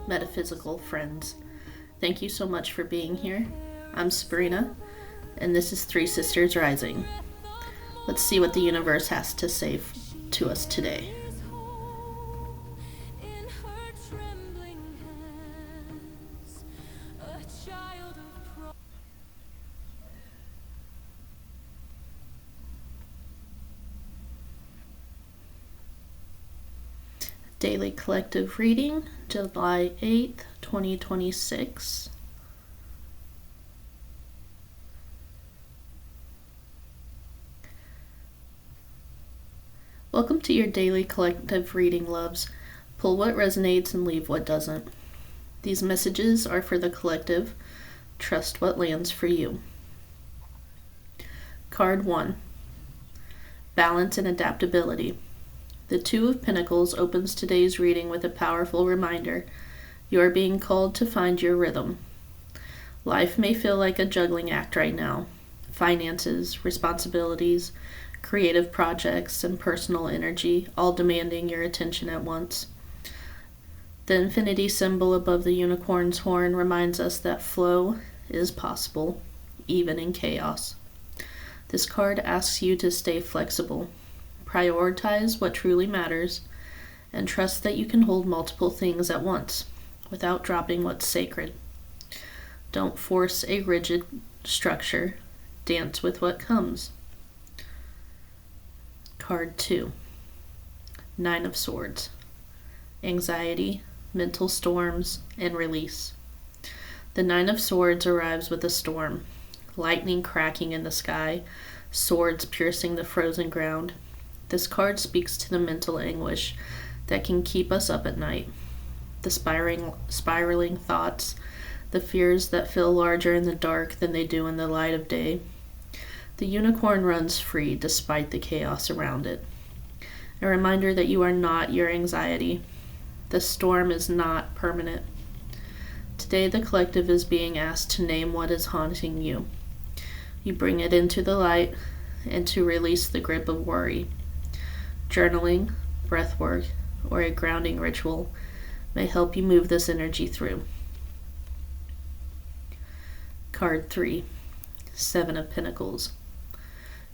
metaphysical friends. Thank you so much for being here. I'm Sabrina, and this is Three Sisters Rising. Let's see what the universe has to say to us today. Daily Collective Reading, July 8th, 2026. Welcome to your Daily Collective Reading, loves. Pull what resonates and leave what doesn't. These messages are for the collective. Trust what lands for you. Card 1. Balance and Adaptability. The Two of Pentacles opens today's reading with a powerful reminder. You are being called to find your rhythm. Life may feel like a juggling act right now. Finances, responsibilities, creative projects, and personal energy, all demanding your attention at once. The infinity symbol above the unicorn's horn reminds us that flow is possible, even in chaos. This card asks you to stay flexible. Prioritize what truly matters, and trust that you can hold multiple things at once without dropping what's sacred. Don't force a rigid structure. Dance with what comes. Card 2. 9 of Swords. Anxiety, mental storms, and release. The 9 of Swords arrives with a storm. Lightning cracking in the sky, swords piercing the frozen ground. This card speaks to the mental anguish that can keep us up at night. The spiraling thoughts, the fears that feel larger in the dark than they do in the light of day. The unicorn runs free despite the chaos around it. A reminder that you are not your anxiety. The storm is not permanent. Today the collective is being asked to name what is haunting you. You bring it into the light and to release the grip of worry. Journaling, breathwork, or a grounding ritual may help you move this energy through. Card 3. 7 of Pentacles.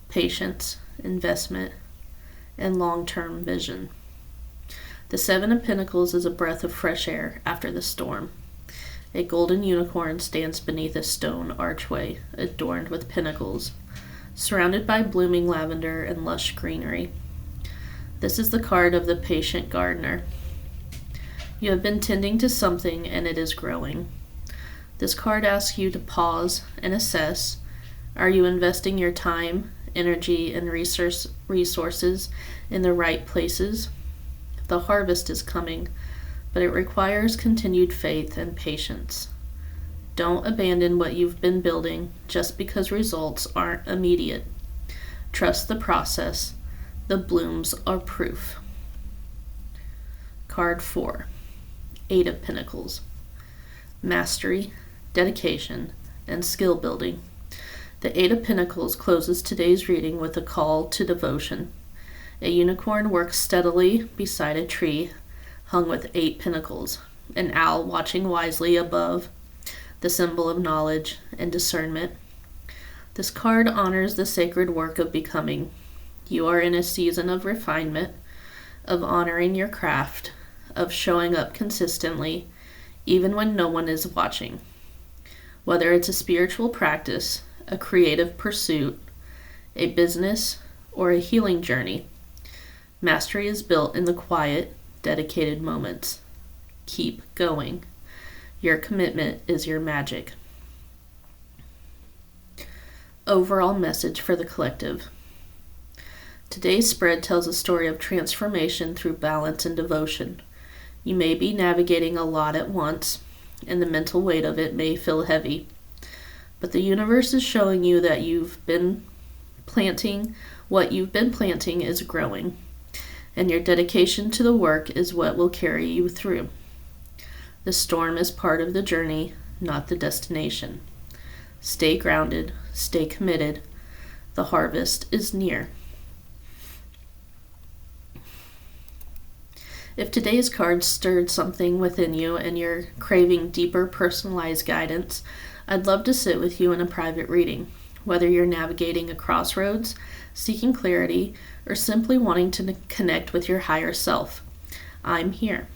Patience, investment, and long-term vision. The 7 of Pentacles is a breath of fresh air after the storm. A golden unicorn stands beneath a stone archway adorned with pinnacles, surrounded by blooming lavender and lush greenery. This is the card of the patient gardener. You have been tending to something and it is growing. This card asks you to pause and assess. Are you investing your time, energy, and resources in the right places? The harvest is coming, but it requires continued faith and patience. Don't abandon what you've been building just because results aren't immediate. Trust the process. The blooms are proof. Card 4. 8 of Pentacles. Mastery, dedication, and skill building. The 8 of Pentacles closes today's reading with a call to devotion. A unicorn works steadily beside a tree hung with 8 pinnacles, an owl watching wisely above, the symbol of knowledge and discernment. This card honors the sacred work of becoming. You are in a season of refinement, of honoring your craft, of showing up consistently, even when no one is watching. Whether it's a spiritual practice, a creative pursuit, a business, or a healing journey, mastery is built in the quiet, dedicated moments. Keep going. Your commitment is your magic. Overall message for the collective. Today's spread tells a story of transformation through balance and devotion. You may be navigating a lot at once, and the mental weight of it may feel heavy. But the universe is showing you that what you've been planting is growing, and your dedication to the work is what will carry you through. The storm is part of the journey, not the destination. Stay grounded, stay committed. The harvest is near. If today's card stirred something within you and you're craving deeper personalized guidance, I'd love to sit with you in a private reading. Whether you're navigating a crossroads, seeking clarity, or simply wanting to connect with your higher self, I'm here.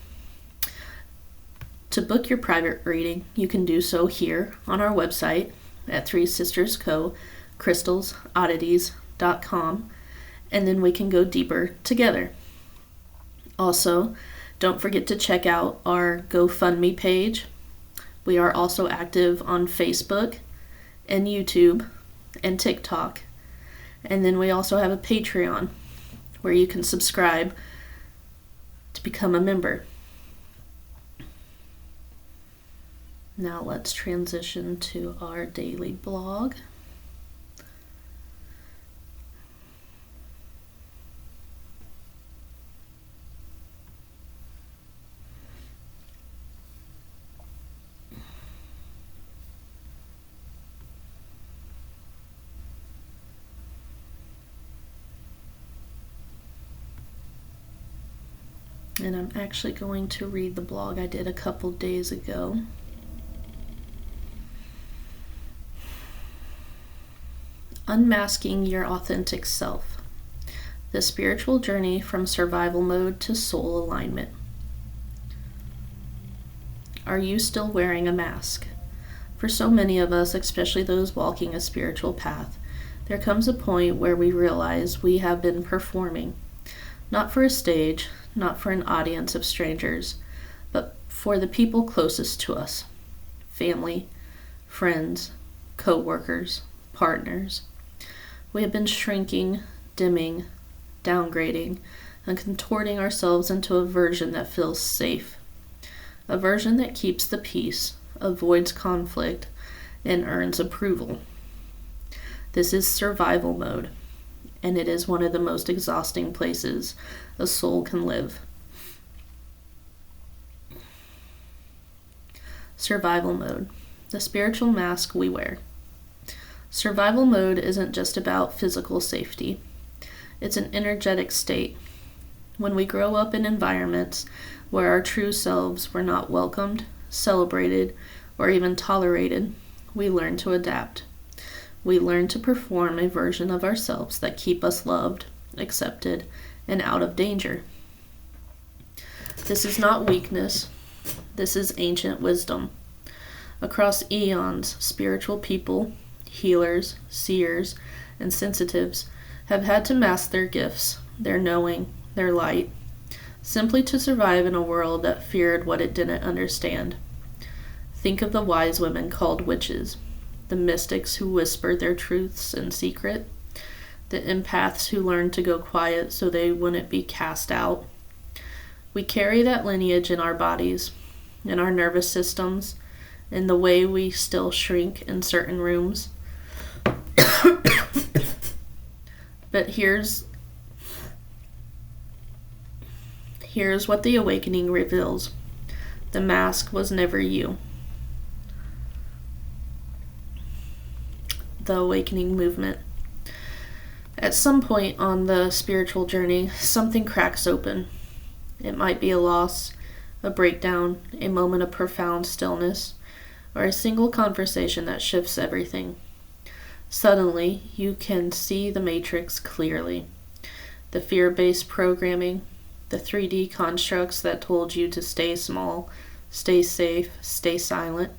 To book your private reading, you can do so here on our website at Three Sisters Co. crystalsoddities.com, and then we can go deeper together. Also, don't forget to check out our GoFundMe page. We are also active on Facebook and YouTube and TikTok. And then we also have a Patreon where you can subscribe to become a member. Now let's transition to our daily blog. And I'm actually going to read the blog I did a couple days ago. Unmasking your authentic self. The spiritual journey from survival mode to soul alignment. Are you still wearing a mask? For so many of us, especially those walking a spiritual path, there comes a point where we realize we have been performing, not for a stage, not for an audience of strangers, but for the people closest to us, family, friends, co-workers, partners. We have been shrinking, dimming, downgrading, and contorting ourselves into a version that feels safe, a version that keeps the peace, avoids conflict, and earns approval. This is survival mode, and it is one of the most exhausting places a soul can live. Survival mode, the spiritual mask we wear. Survival mode isn't just about physical safety. It's an energetic state. When we grow up in environments where our true selves were not welcomed, celebrated, or even tolerated, we learn to adapt. We learn to perform a version of ourselves that keep us loved, accepted, and out of danger. This is not weakness. This is ancient wisdom. Across eons, spiritual people, healers, seers, and sensitives have had to mask their gifts, their knowing, their light, simply to survive in a world that feared what it didn't understand. Think of the wise women called witches, the mystics who whispered their truths in secret, the empaths who learned to go quiet so they wouldn't be cast out. We carry that lineage in our bodies, in our nervous systems, in the way we still shrink in certain rooms. But here's what the awakening reveals. The mask was never you. The awakening movement. At some point on the spiritual journey, something cracks open. It might be a loss, a breakdown, a moment of profound stillness, or a single conversation that shifts everything. Suddenly, you can see the matrix clearly. The fear-based programming, the 3D constructs that told you to stay small, stay safe, stay silent.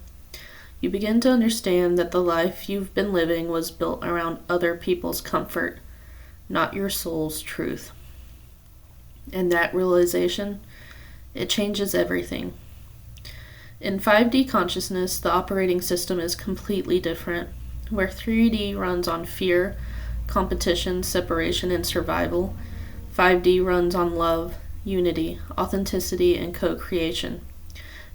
You begin to understand that the life you've been living was built around other people's comfort, not your soul's truth. And that realization, it changes everything. In 5D consciousness, the operating system is completely different. Where 3D runs on fear, competition, separation, and survival, 5D runs on love, unity, authenticity, and co-creation.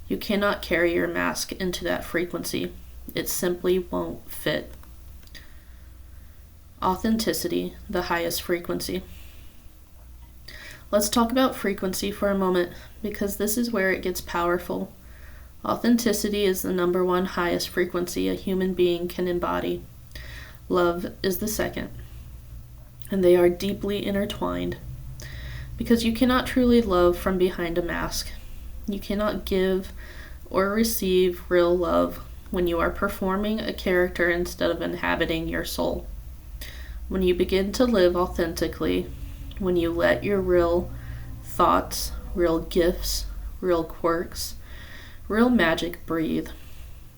You cannot carry your mask into that frequency. It simply won't fit. Authenticity, the highest frequency. Let's talk about frequency for a moment, because this is where it gets powerful. Authenticity is the number one highest frequency a human being can embody. Love is the second, and they are deeply intertwined. Because you cannot truly love from behind a mask. You cannot give or receive real love when you are performing a character instead of inhabiting your soul. When you begin to live authentically, when you let your real thoughts, real gifts, real quirks, real magic breathe,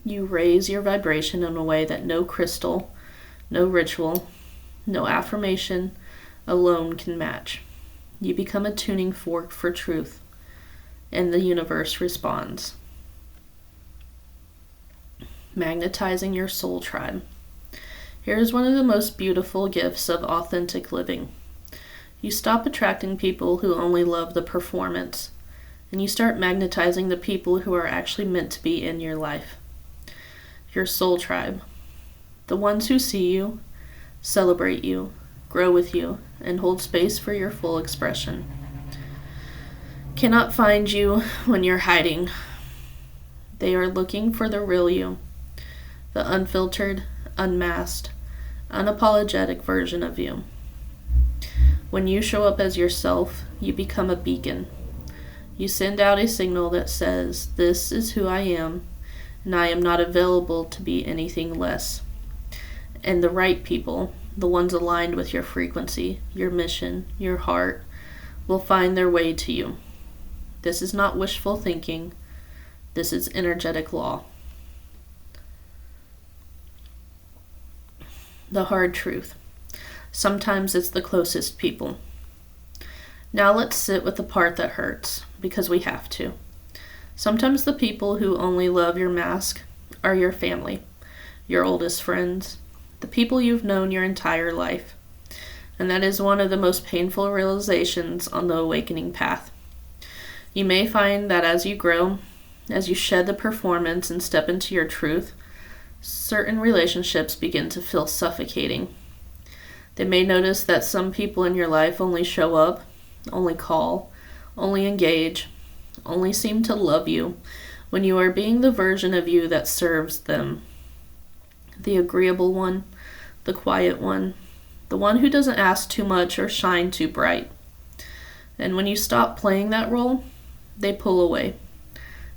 you raise your vibration in a way that no crystal, no ritual, no affirmation alone can match. You become a tuning fork for truth, and the universe responds. Magnetizing your soul tribe. Here is one of the most beautiful gifts of authentic living. You stop attracting people who only love the performance, and you start magnetizing the people who are actually meant to be in your life. Your soul tribe. The ones who see you, celebrate you, grow with you, and hold space for your full expression. Cannot find you when you're hiding. They are looking for the real you, the unfiltered, unmasked, unapologetic version of you. When you show up as yourself, you become a beacon. You send out a signal that says, "This is who I am, and I am not available to be anything less." And the right people, the ones aligned with your frequency, your mission, your heart, will find their way to you. This is not wishful thinking. This is energetic law. The hard truth. Sometimes it's the closest people. Now let's sit with the part that hurts, because we have to. Sometimes the people who only love your mask are your family, your oldest friends, the people you've known your entire life. And that is one of the most painful realizations on the awakening path. You may find that as you grow, as you shed the performance and step into your truth, certain relationships begin to feel suffocating. They may notice that some people in your life only show up, only call, only engage, only seem to love you when you are being the version of you that serves them. The agreeable one, the quiet one, the one who doesn't ask too much or shine too bright. And when you stop playing that role, they pull away.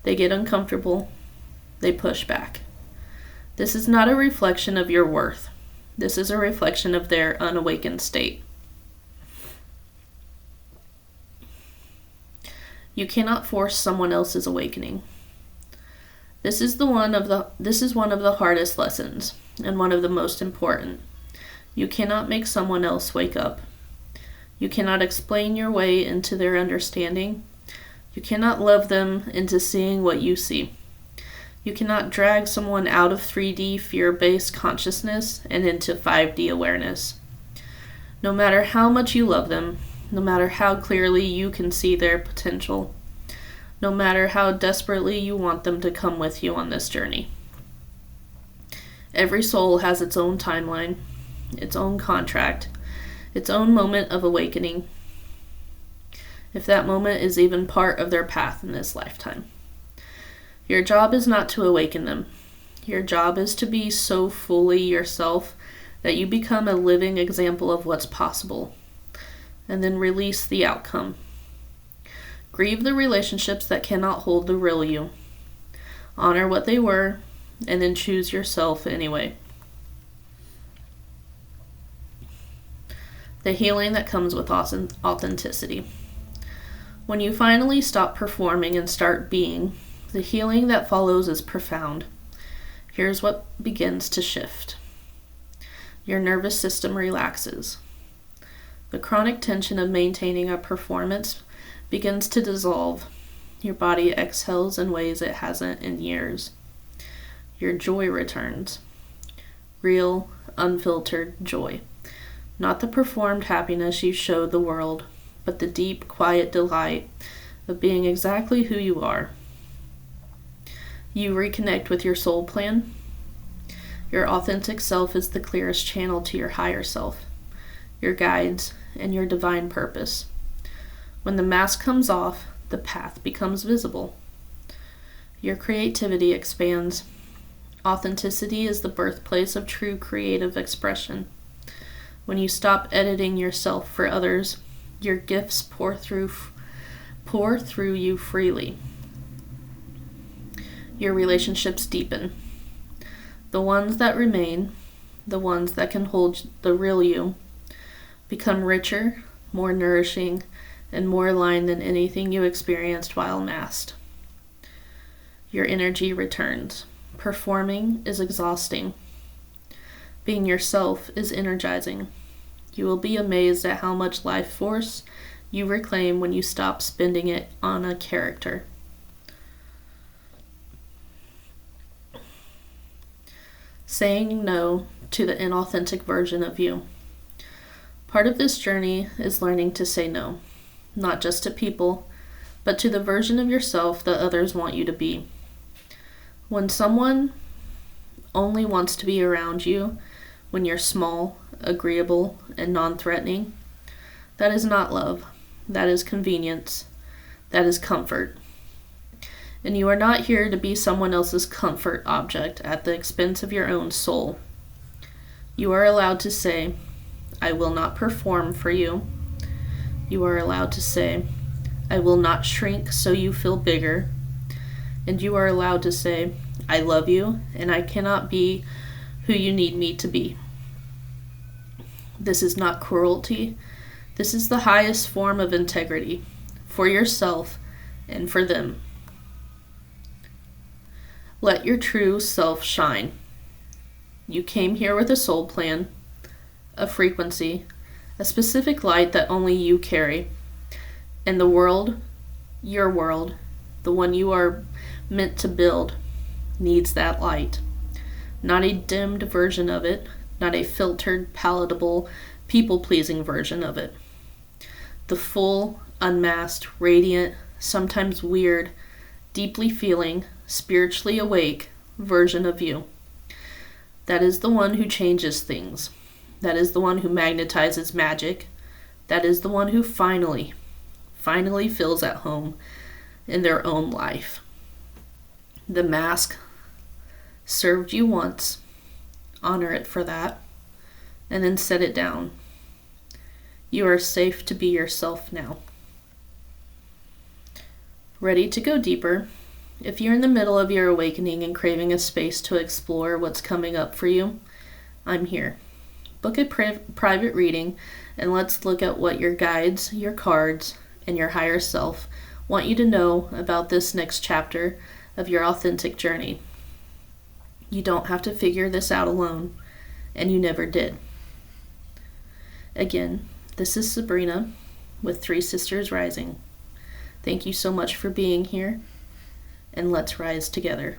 They get uncomfortable. They push back. This is not a reflection of your worth. This is a reflection of their unawakened state. You cannot force someone else's awakening. This is one of the hardest lessons, and one of the most important. You cannot make someone else wake up. You cannot explain your way into their understanding. You cannot love them into seeing what you see. You cannot drag someone out of 3D fear-based consciousness and into 5D awareness. No matter how much you love them, no matter how clearly you can see their potential, no matter how desperately you want them to come with you on this journey. Every soul has its own timeline, its own contract, its own moment of awakening, if that moment is even part of their path in this lifetime. Your job is not to awaken them. Your job is to be so fully yourself that you become a living example of what's possible, and then release the outcome. Grieve the relationships that cannot hold the real you. Honor what they were, and then choose yourself anyway. The healing that comes with authenticity. When you finally stop performing and start being, the healing that follows is profound. Here's what begins to shift. Your nervous system relaxes. The chronic tension of maintaining a performance begins to dissolve. Your body exhales in ways it hasn't in years. Your joy returns. Real, unfiltered joy. Not the performed happiness you showed the world, but the deep, quiet delight of being exactly who you are. You reconnect with your soul plan. Your authentic self is the clearest channel to your higher self, your guides, and your divine purpose. When the mask comes off, the path becomes visible. Your creativity expands. Authenticity is the birthplace of true creative expression. When you stop editing yourself for others, Your gifts pour through you freely. Your relationships deepen. The ones that remain, the ones that can hold the real you, become richer, more nourishing, and more aligned than anything you experienced while masked. Your energy returns. Performing is exhausting. Being yourself is energizing. You will be amazed at how much life force you reclaim when you stop spending it on a character. Saying no to the inauthentic version of you. Part of this journey is learning to say no, not just to people, but to the version of yourself that others want you to be. When someone only wants to be around you when you're small, agreeable, and non-threatening, that is not love. That is convenience. That is comfort. And you are not here to be someone else's comfort object at the expense of your own soul. You are allowed to say, I will not perform for you. You are allowed to say, I will not shrink so you feel bigger. And you are allowed to say, I love you and I cannot be who you need me to be. This is not cruelty. This is the highest form of integrity for yourself and for them. Let your true self shine. You came here with a soul plan, a frequency, a specific light that only you carry. And the world, your world, the one you are meant to build, needs that light. Not a dimmed version of it, not a filtered, palatable, people-pleasing version of it. The full, unmasked, radiant, sometimes weird, deeply feeling, spiritually awake version of you. That is the one who changes things. That is the one who magnetizes magic. That is the one who finally feels at home in their own life. The mask served you once. Honor it for that. And then set it down. You are safe to be yourself now. Ready to go deeper? If you're in the middle of your awakening and craving a space to explore what's coming up for you, I'm here. Book a private reading and let's look at what your guides, your cards, and your higher self want you to know about this next chapter of your authentic journey. You don't have to figure this out alone, and you never did. Again, this is Sabrina with Three Sisters Rising. Thank you so much for being here, and let's rise together.